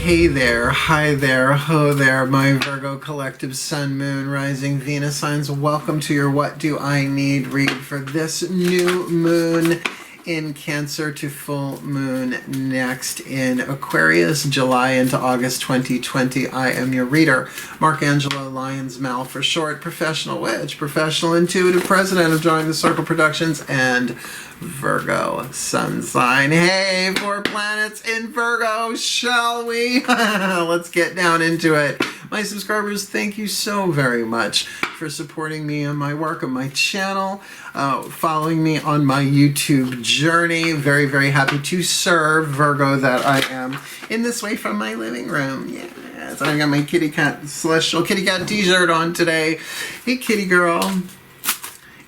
Hey there, hi there, ho there, my Virgo collective Sun, Moon, Rising, Venus signs. Welcome to your What Do I Need read for this new moon in Cancer to full moon next in Aquarius, July into August 2020. I am your reader, Angelo, Lyons, Mal for short, professional witch, professional intuitive president of DrawingTheCircle Productions, and Virgo sun sign. Hey, 4 planets in Virgo, shall we? Let's get down into it. My subscribers, thank you so very much for supporting me and my work on my channel, following me on my YouTube journey. Very, very happy to serve, Virgo that I am, in this way from my living room. Yes, I got my kitty cat, celestial kitty cat t-shirt on today. Hey, kitty girl.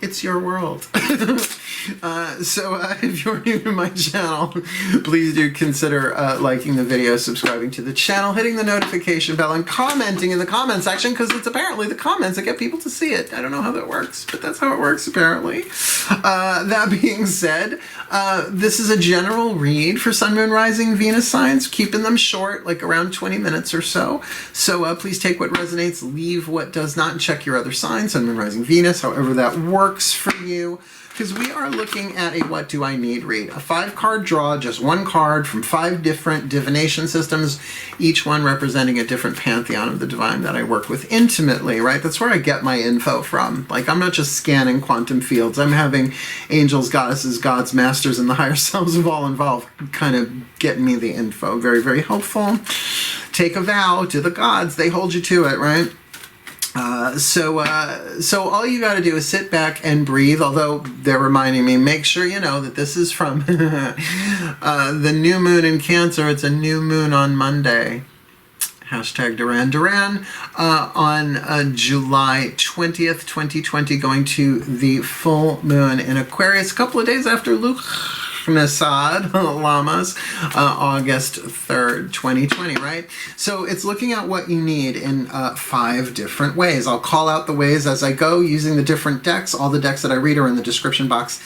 It's your world. If you're new to my channel, please do consider liking the video, subscribing to the channel, hitting the notification bell, and commenting in the comment section, because it's apparently the comments that get people to see it. I don't know how that works, but that's how it works apparently. That being said, this is a general read for Sun, Moon, Rising, Venus signs, keeping them short, like around 20 minutes or so. So please take what resonates, leave what does not, and check your other signs, Sun, Moon, Rising, Venus, however that works for you. Because we are looking at a What Do I Need read. A 5-card draw, just one card from 5 different divination systems, each one representing a different pantheon of the divine that I work with intimately, right? That's where I get my info from. Like, I'm not just scanning quantum fields. I'm having angels, goddesses, gods, masters, and the higher selves of all involved kind of getting me the info. Very, very helpful. Take a vow to the gods. They hold you to it, right? So all you got to do is sit back and breathe, although they're reminding me, make sure you know that this is from the new moon in Cancer. It's a new moon on Monday. Hashtag Duran Duran on July 20th, 2020, going to the full moon in Aquarius, a couple of days after Nasad Lamas, August 3rd, 2020, right? So it's looking at what you need in 5 different ways. I'll call out the ways as I go using the different decks. All the decks that I read are in the description box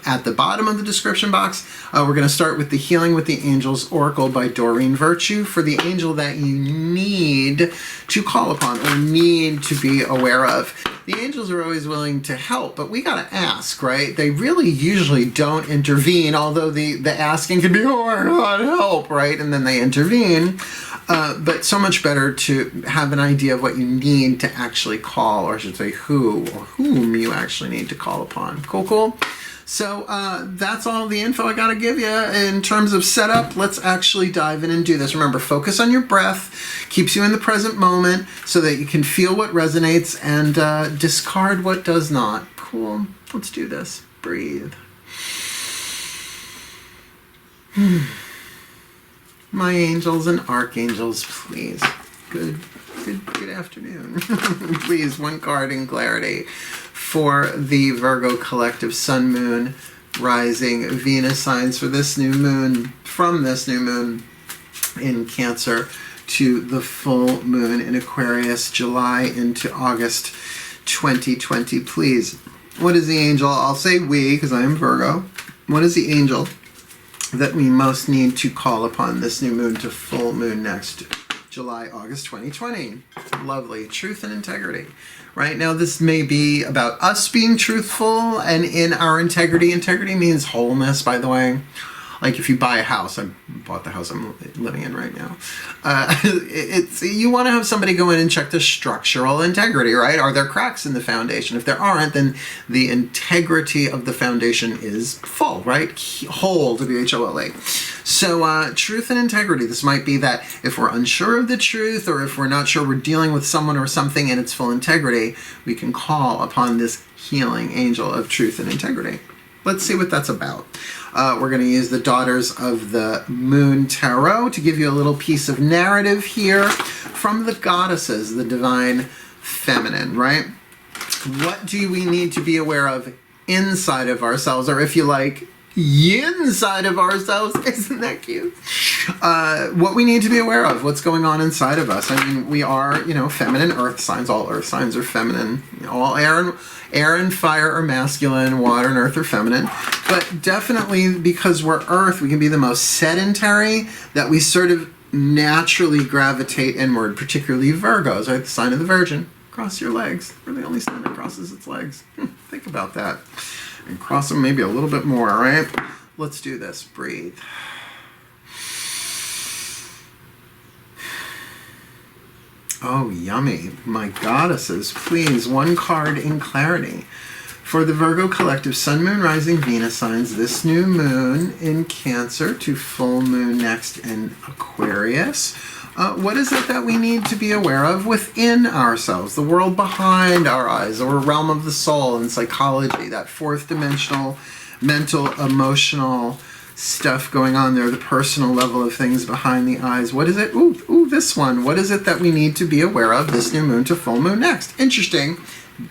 at the bottom of the description box. We're going to start with the Healing with the Angels Oracle by Doreen Virtue for the angel that you need to call upon or need to be aware of. The angels are always willing to help, but we got to ask, right? They really usually don't intervene, although the asking can be, oh, I want help, right? And then they intervene. But so much better to have an idea of what you need to actually call, or I should say who or whom you actually need to call upon. Cool, cool. So that's all the info I got to give you in terms of setup. Let's actually dive in and do this. Remember, focus on your breath. Keeps you in the present moment so that you can feel what resonates and discard what does not. Cool. Let's do this. Breathe. My angels and archangels, please. Good afternoon. Please, one card in clarity for the Virgo collective Sun, Moon, Rising, Venus signs for this new moon, from this new moon in Cancer to the full moon in Aquarius, July into August 2020. Please, what is the angel? I'll say we, because I am Virgo. What is the angel that we most need to call upon this new moon to full moon next July, August 2020? Lovely. Truth and integrity. Right now, this may be about us being truthful and in our integrity. Integrity means wholeness, by the way. Like if you buy a house, I bought the house I'm living in right now. You want to have somebody go in and check the structural integrity, right? Are there cracks in the foundation? If there aren't, then the integrity of the foundation is full, right? Whole, W-H-O-L-A. So truth and integrity. This might be that if we're unsure of the truth, or if we're not sure we're dealing with someone or something in its full integrity, we can call upon this healing angel of truth and integrity. Let's see what that's about. We're going to use the Daughters of the Moon Tarot to give you a little piece of narrative here from the goddesses, the divine feminine, right? What do we need to be aware of inside of ourselves, or if you like, inside of ourselves? Isn't that cute? What we need to be aware of, what's going on inside of us. I mean, we are, feminine earth signs. All earth signs are feminine. All air and fire are masculine, water and earth are feminine. But definitely because we're earth, we can be the most sedentary, that we sort of naturally gravitate inward, particularly Virgos, right? The sign of the Virgin. Cross your legs. We're the only sign that crosses its legs. Think about that. And cross them maybe a little bit more, right? Let's do this. Breathe. Oh, yummy. My goddesses, please, one card in clarity. For the Virgo collective, Sun, Moon, Rising, Venus signs, this new moon in Cancer to full moon next in Aquarius. What is it that we need to be aware of within ourselves, the world behind our eyes, or realm of the soul and psychology, that fourth dimensional, mental, emotional stuff going on there, the personal level of things behind the eyes. What is it? Ooh, this one. What is it that we need to be aware of this new moon to full moon next? Interesting.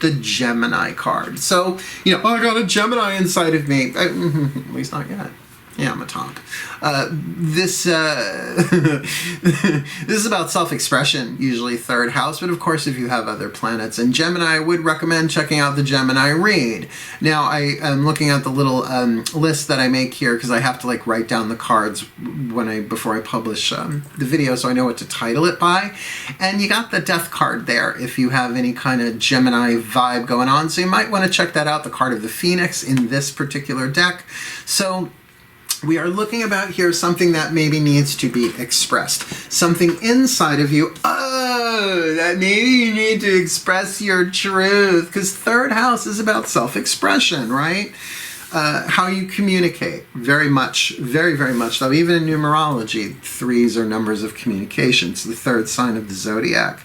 The Gemini card. So, you know, I got a Gemini inside of me. At least not yet. Yeah, I'm a top. This is about self-expression, usually third house, but of course if you have other planets. And Gemini, I would recommend checking out the Gemini read. Now, I am looking at the little list that I make here because I have to like write down the cards before I publish the video so I know what to title it by. And you got the Death card there if you have any kind of Gemini vibe going on. So you might want to check that out, the card of the Phoenix in this particular deck. So we are looking about here something that maybe needs to be expressed. Something inside of you, that maybe you need to express your truth. Because third house is about self-expression, right? How you communicate. Very much, very, very much though. Even in numerology, 3s are numbers of communication. It's the third sign of the zodiac.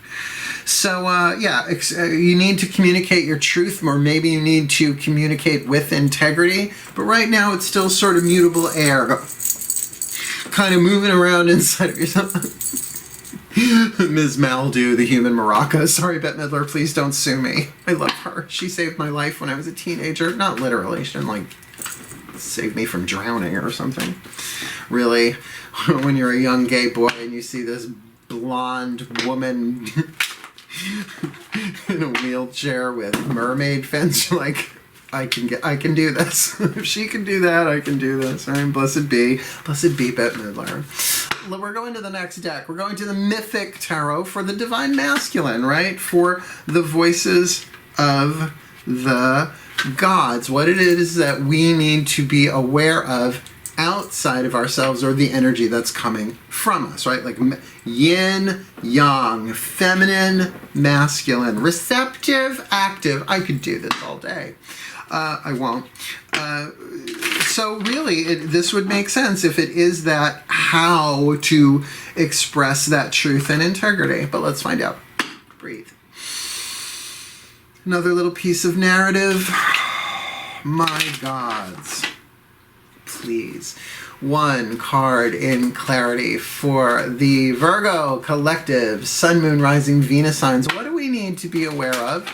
So, yeah, you need to communicate your truth, or maybe you need to communicate with integrity. But right now, it's still sort of mutable air, kind of moving around inside of yourself. Ms. Maldu, the human maraca. Sorry, Bette Midler, please don't sue me. I love her. She saved my life when I was a teenager. Not literally. She didn't, like, save me from drowning or something. Really, when you're a young gay boy and you see this blonde woman in a wheelchair with mermaid fins, you're like, I can do this. If she can do that, I can do this. Right? Blessed be Bette Midler. We're going to the next deck. We're going to the Mythic Tarot for the Divine Masculine, right? For the voices of the gods. What it is that we need to be aware of outside of ourselves, or the energy that's coming from us, right? Like yin, yang, feminine, masculine, receptive, active. I could do this all day. I won't. So really, this would make sense if it is that how to express that truth and integrity. But let's find out. Breathe. Another little piece of narrative. My gods. Please. One card in clarity for the Virgo collective, Sun, Moon, Rising, Venus signs. What do we need to be aware of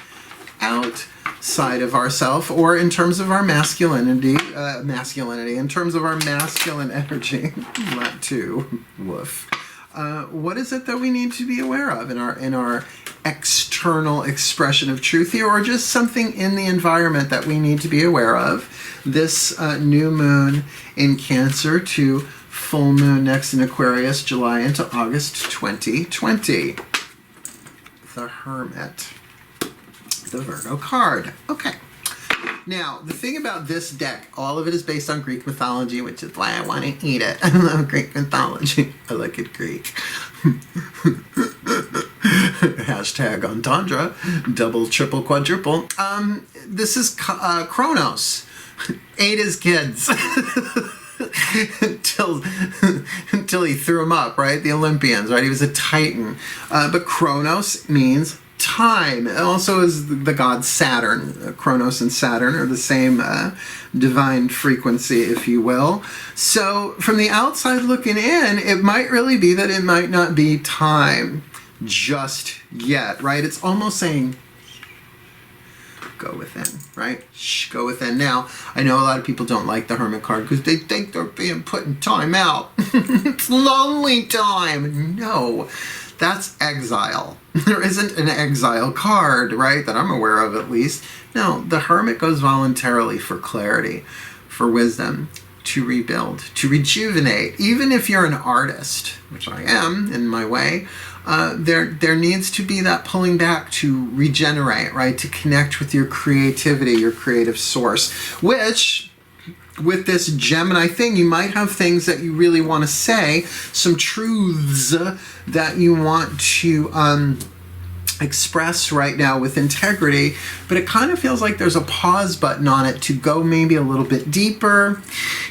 outside of ourselves, or in terms of our masculinity, in terms of our masculine energy? That too. Woof. What is it that we need to be aware of in our external expression of truth here, or just something in the environment that we need to be aware of? This new moon in Cancer to full moon next in Aquarius, July into August 2020. The Hermit. The Virgo card. Okay. Now, the thing about this deck, all of it is based on Greek mythology, which is why I want to eat it. I love Greek mythology. I like it Greek. Hashtag entendre. Double, triple, quadruple. This is Kronos. Ate his kids. until he threw them up, right? The Olympians, right? He was a titan. But Kronos means time. It also is the god Saturn. Kronos and Saturn are the same divine frequency, if you will. So from the outside looking in, it might really be that it might not be time just yet, right? It's almost saying, go within, right? Shh, go within. Now, I know a lot of people don't like the Hermit card because they think they're being put in time out. It's lonely time. No, that's exile. There isn't an exile card, right, that I'm aware of at least. No, the Hermit goes voluntarily for clarity, for wisdom. to rebuild, to rejuvenate. Even if you're an artist, which I am in my way, there needs to be that pulling back to regenerate, right? To connect with your creativity, your creative source, which with this Gemini thing, you might have things that you really want to say, some truths that you want to express right now with integrity, but it kind of feels like there's a pause button on it to go maybe a little bit deeper.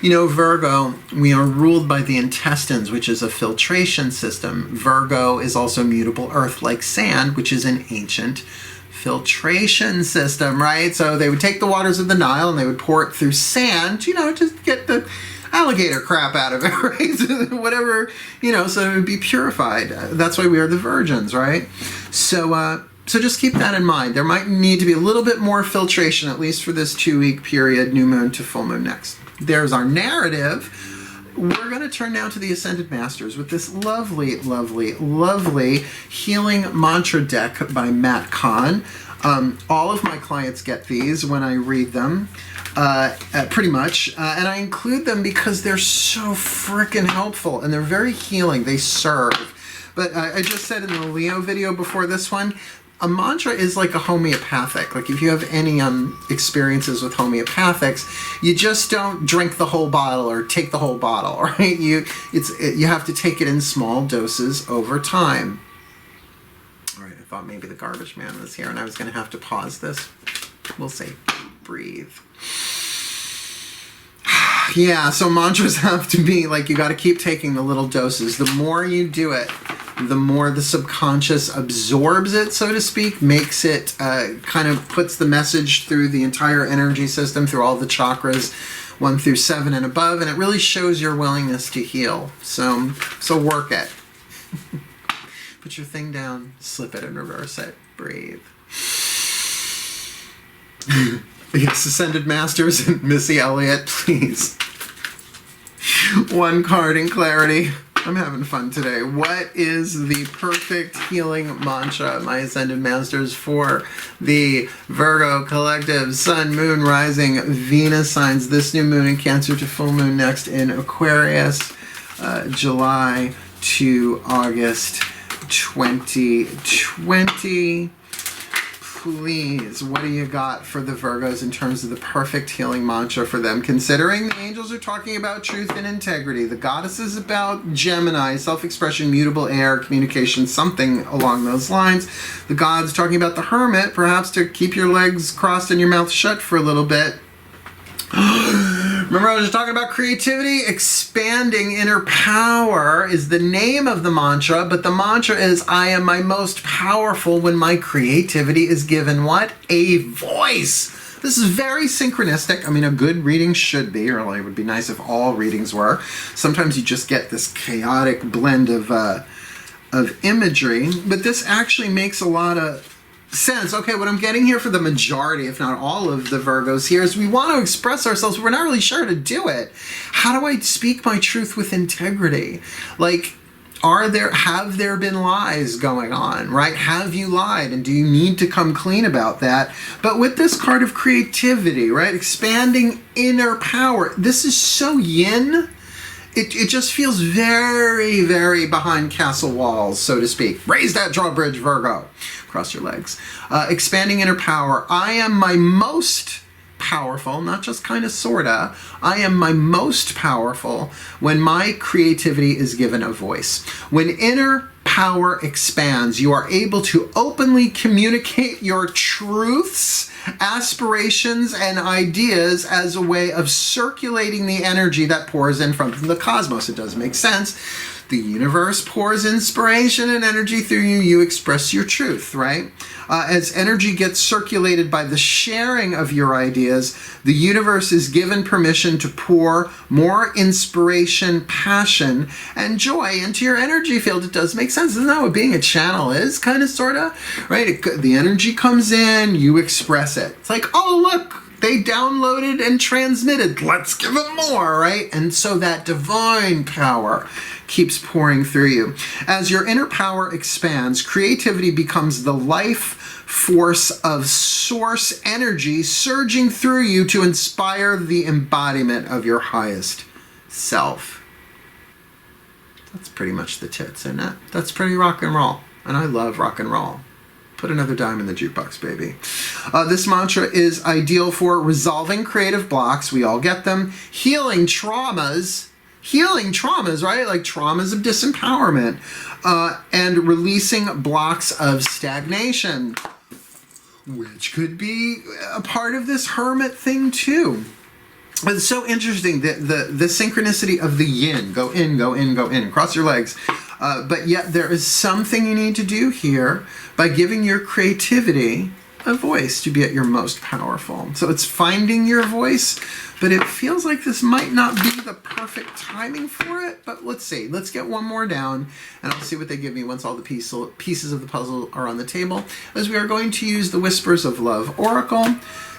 You know, Virgo, we are ruled by the intestines, which is a filtration system. Virgo is also mutable earth, like sand, which is an ancient filtration system, right? So they would take the waters of the Nile and they would pour it through sand, you know, just get the alligator crap out of it, right? Whatever, you know, so it would be purified. That's why we are the virgins, right? So just keep that in mind. There might need to be a little bit more filtration, at least for this 2-week period, new moon to full moon next. There's our narrative. We're going to turn now to the Ascended Masters with this lovely, lovely, lovely healing mantra deck by Matt Kahn. All of my clients get these when I read them, pretty much, and I include them because they're so freaking helpful and they're very healing. They serve. But I just said in the Leo video before this one, a mantra is like a homeopathic. Like if you have any experiences with homeopathics, you just don't drink the whole bottle or take the whole bottle, right? You have to take it in small doses over time. All right, I thought maybe the garbage man was here and I was going to have to pause this. We'll see. Breathe. Yeah, so mantras have to be like, you got to keep taking the little doses. The more you do it, the more the subconscious absorbs it, so to speak, makes it, kind of puts the message through the entire energy system, through all the chakras, 1 through 7 and above, and it really shows your willingness to heal. So work it. Put your thing down, slip it and reverse it. Breathe. Yes, Ascended Masters and Missy Elliott, please. One card in clarity. I'm having fun today. What is the perfect healing mantra, my Ascended Masters, for the Virgo collective, Sun, Moon, Rising, Venus signs, this new moon in Cancer to full moon next in Aquarius, July to August 2020. Please, what do you got for the Virgos in terms of the perfect healing mantra for them? Considering the angels are talking about truth and integrity, the goddess is about Gemini, self-expression, mutable air, communication, something along those lines. The gods talking about the hermit, perhaps to keep your legs crossed and your mouth shut for a little bit. Remember I was just talking about creativity? Expanding inner power is the name of the mantra, but the mantra is, I am my most powerful when my creativity is given what? A voice. This is very synchronistic. I mean, a good reading should be, or it would be nice if all readings were. Sometimes you just get this chaotic blend of imagery, but this actually makes a lot of sense. Okay, what I'm getting here for the majority, if not all of the Virgos here, is we want to express ourselves, but we're not really sure how to do it. How do I speak my truth with integrity? Like, have there been lies going on, right? Have you lied, and do you need to come clean about that? But with this card of creativity, right, expanding inner power, this is so yin. It just feels very, very behind castle walls, so to speak. Raise that drawbridge, Virgo. Cross your legs. Expanding inner power. I am my most powerful, not just kind of sorta. I am my most powerful when my creativity is given a voice. When inner power expands, you are able to openly communicate your truths, aspirations, and ideas as a way of circulating the energy that pours in from the cosmos. It does make sense. The universe pours inspiration and energy through you. You express your truth, right? As energy gets circulated by the sharing of your ideas, the universe is given permission to pour more inspiration, passion, and joy into your energy field. It does make sense. Isn't that what being a channel is? Kind of, sort of, right? The energy comes in, you express it. It's like, oh, look, They downloaded and transmitted. Let's give them more, right? And so that divine power keeps pouring through you. As your inner power expands, creativity becomes the life force of source energy surging through you to inspire the embodiment of your highest self. That's pretty much the tits, isn't it? That's pretty rock and roll. And I love rock and roll. Put another dime in the jukebox, baby. This mantra is ideal for resolving creative blocks. We all get them. Healing traumas, right? Like traumas of disempowerment. And releasing blocks of stagnation, which could be a part of this hermit thing too. It's so interesting, the synchronicity of the yin. Go in, go in, go in. Cross your legs. But yet there is something you need to do here by giving your creativity a voice to be at your most powerful. So it's finding your voice, but it feels like this might not be the perfect timing for it. But let's see. Let's get one more down, and I'll see what they give me once all the pieces of the puzzle are on the table, as we are going to use the Whispers of Love Oracle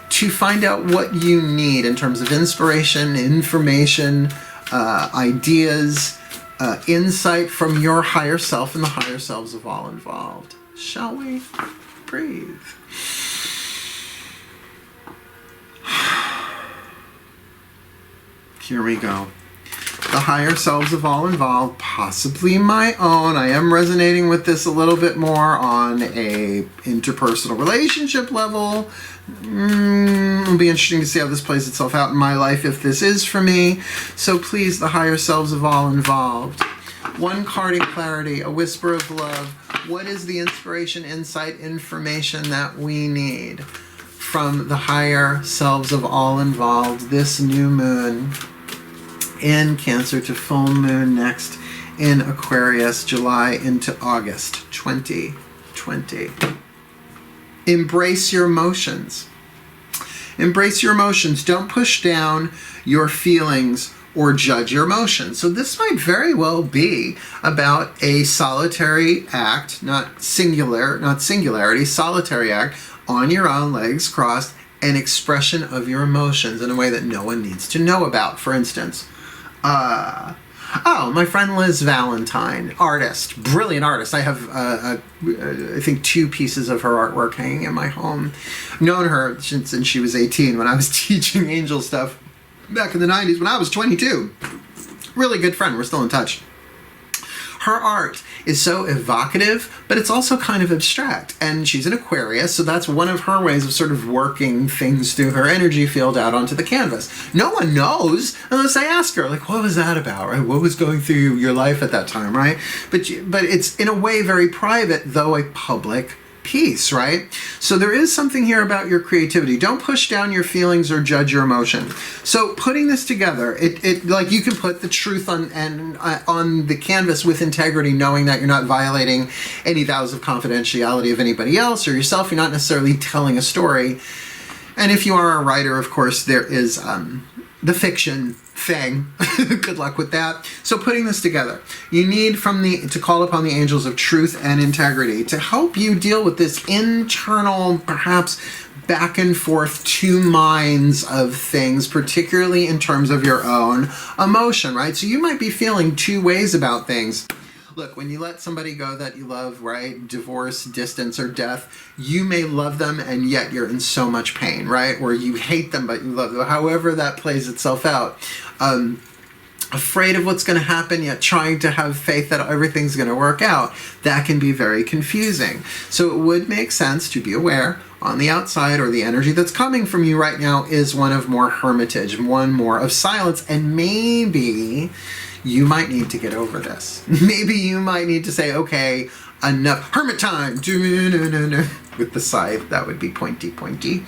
to find out what you need in terms of inspiration, information, ideas, insight from your higher self and the higher selves of all involved. Shall we? Breathe. Here we go. The higher selves of all involved, possibly my own. I am resonating with this a little bit more on a interpersonal relationship level. It'll be interesting to see how this plays itself out in my life if this is for me. So please, the higher selves of all involved. One card in clarity, a whisper of love. What is the inspiration, insight, information that we need from the higher selves of all involved this new moon in Cancer to full moon next in Aquarius, July into August 2020. Embrace your emotions. Embrace your emotions. Don't push down your feelings or judge your emotions. So this might very well be about a solitary act, not singularity, solitary act on your own, legs crossed, an expression of your emotions in a way that no one needs to know about. For instance, my friend Liz Valentine, artist, brilliant artist. I have, I think, 2 pieces of her artwork hanging in my home. I've known her since she was 18 when I was teaching angel stuff back in the 90s when I was 22. Really good friend. We're still in touch. Her art is so evocative, but it's also kind of abstract. And she's an Aquarius, so that's one of her ways of sort of working things through her energy field out onto the canvas. No one knows unless I ask her, like, what was that about, right? What was going through your life at that time, right? But it's in a way very private, though a public piece, right? So there is something here about your creativity. Don't push down your feelings or judge your emotion. So putting this together, it like you can put the truth on the canvas with integrity, knowing that you're not violating any vows of confidentiality of anybody else or yourself. You're not necessarily telling a story. And if you are a writer, of course, there is the fiction thing. Good luck with that. So putting this together, you need to call upon the angels of truth and integrity to help you deal with this internal, perhaps back and forth 2 minds of things, particularly in terms of your own emotion, right? So you might be feeling 2 ways about things. Look, when you let somebody go that you love, right? Divorce, distance, or death, you may love them and yet you're in so much pain, right? Or you hate them but you love them. However that plays itself out. Afraid of what's going to happen, yet trying to have faith that everything's going to work out. That can be very confusing. So it would make sense to be aware on the outside, or the energy that's coming from you right now is one of more hermitage, one more of silence, and maybe you might need to get over this. Maybe you might need to say, okay, enough. Hermit time. With the scythe, that would be pointy.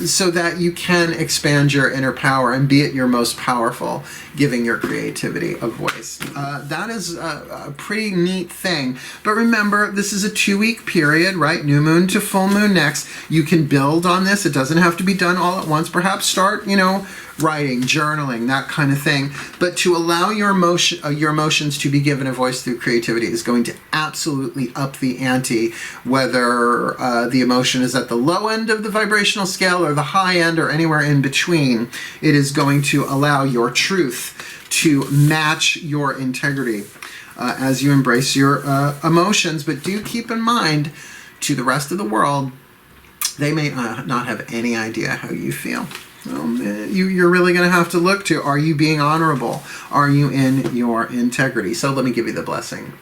So that you can expand your inner power and be at your most powerful, giving your creativity a voice. That is a pretty neat thing. But remember, this is a 2-week period, right? New moon to full moon next. You can build on this. It doesn't have to be done all at once. Perhaps start, writing, journaling, that kind of thing. But to allow your emotions to be given a voice through creativity is going to absolutely absolutely up the ante, whether the emotion is at the low end of the vibrational scale or the high end or anywhere in between. It is going to allow your truth to match your integrity as you embrace your emotions. But do keep in mind, to the rest of the world, they may not have any idea how you feel. You're really going to have to look to, are you being honorable? Are you in your integrity? So let me give you the blessing.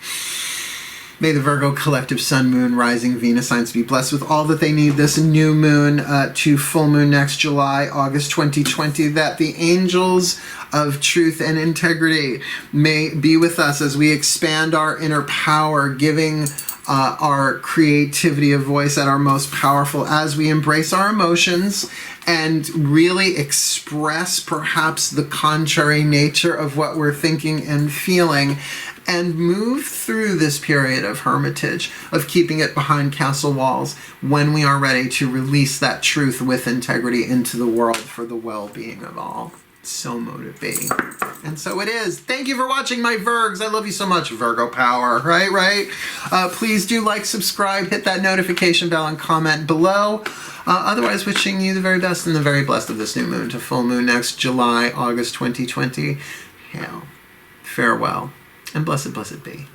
May the Virgo collective sun, moon, rising, Venus signs be blessed with all that they need this new moon to full moon next July, August 2020, that the angels of truth and integrity may be with us as we expand our inner power, giving our creativity a voice at our most powerful, as we embrace our emotions and really express perhaps the contrary nature of what we're thinking and feeling, and move through this period of hermitage, of keeping it behind castle walls, when we are ready to release that truth with integrity into the world for the well-being of all. So mote it be. And so it is. Thank you for watching, my Virgs. I love you so much. Virgo power, right? Please do like, subscribe, hit that notification bell, and comment below. Otherwise, wishing you the very best and the very blessed of this new moon to full moon next July, August 2020. Hail, farewell, and blessed, blessed be.